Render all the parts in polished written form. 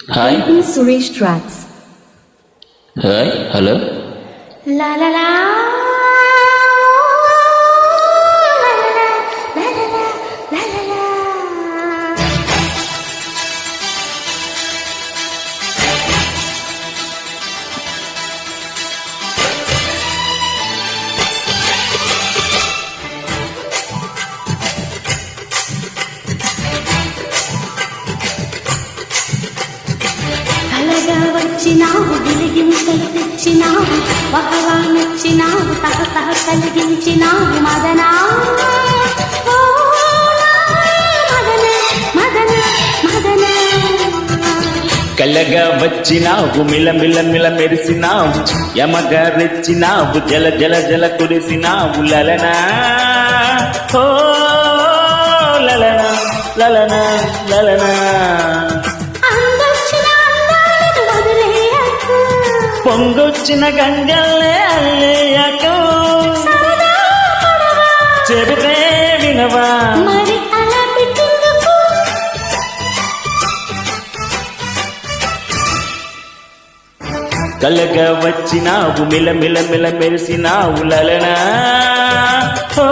Hi Suresh tracks. Hi hello La la la. కలగా వచ్చినావు గిలిగింతలు తెచ్చినావు వహవా మెచ్చినావు తహతహ కలిగించినావు మదనా ఓ మదన మదన మదన కళ్ళగా వచ్చినావు మిల మెరిసినావు యమగా రెచ్చినావు జల జల జల కురిసినావు లలనా ఓ లలనా లలనా లలనా అందొచ్చిన అందాలను వదిలేయకు పొంగొచ్చిన గంగల్లే అల్లేయకు సరదా పడవా చెబితే వినవా మరి అలా పెట్టిందుకు కళ్ళగా వచ్చినావు మిల మెరిసినావు లలనా ఓ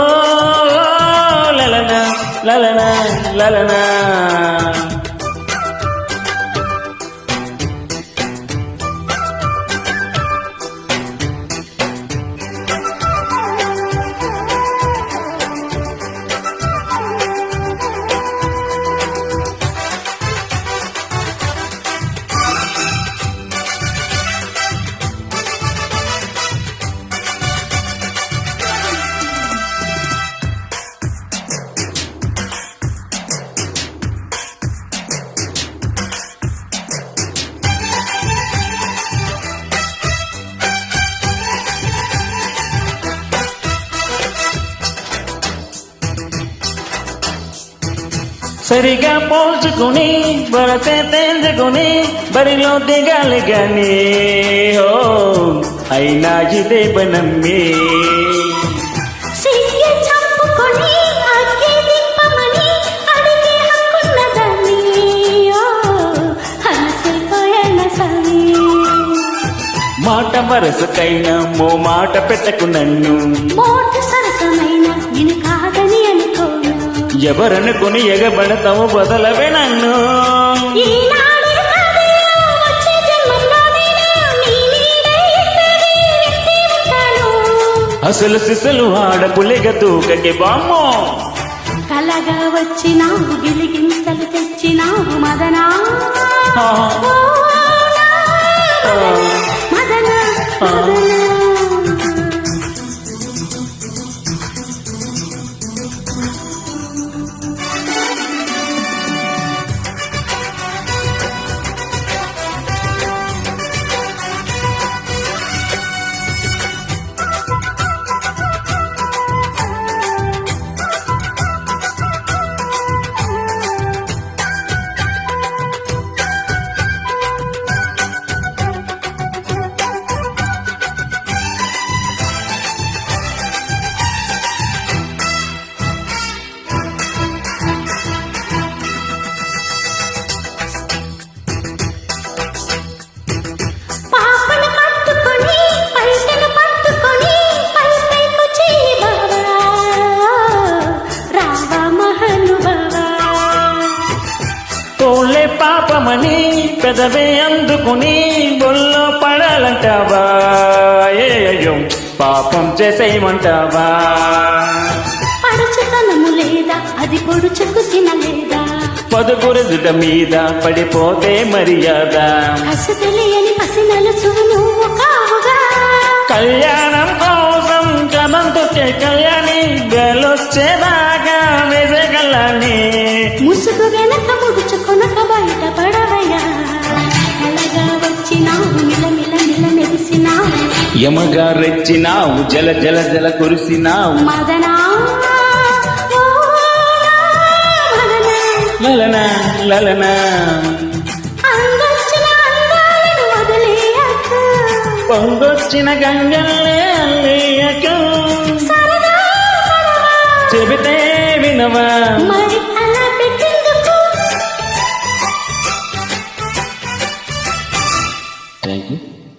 లలనా లలనా లలనా సరిగా పోల్చుకుని వరసే తేల్చుకుని బరిలో దిగాలి గాని ఓ అయినా ఇదే బనమ్మే సిగ్గి చంపుకొని అగ్గి దిప్పమని అడిగే హక్కున్నదని ఓ హనసైపోయాన సవి మాట వరసకైనా మో మాట పెట్టకు నన్ను మోటు సరసమైన నేను కాదని అనుకోను ఎవరనుకుని ఎగబడతావు బదలవే నన్ను ఈనాడే కాదేనా వచ్చే జన్మలోనైనా నీ నీడై ఇక్కడే వెంటే ఉంటాను అసలు సిసలు ఆడపులిగ తూకకి బామ్మో కలగా వచ్చినావు గిలిగింతలు తెచ్చినావు మదనా ఆ, ఓ ఆ, మదన మదన పాపను పట్టుకొని పైటను పట్టుకొని పైపైకు చేయి బావా రావా మహానుభావా తోళ్ళే పాపమని పెదవే అందుకుని బొల్లో పడాలంటావా అయ్యో పాపం చేసేయమంటావా పడుచుతనము లేదా అది పొడుచుకు తినలేదా పదుగురుదుట మీద పడిపోతే మర్యాద కసు తెలియని పసినలుసు నువ్వు కావుగా కళ్యాణం కోసం కమంతొచ్చే కళ్యాణి వెళ్ళొచ్చేదాకా వేసగలని ముసుగు వెనక ముడుచుకొనక బయట పడవయ్యా కలగా వచ్చినావు మిల మెరిసినావు యమగా రెచ్చినావు జల జల జల కురిసినావు మదనా ఓ మదనా లలనా లలనా అందొచ్చిన అందాలను వదిలేయకు పొంగొచ్చిన గంగల్లే అల్లేయకు సరదా పడవా చెబితే వినవా మరి అలా పెట్టిందుకు థ్యాంక్ యూ.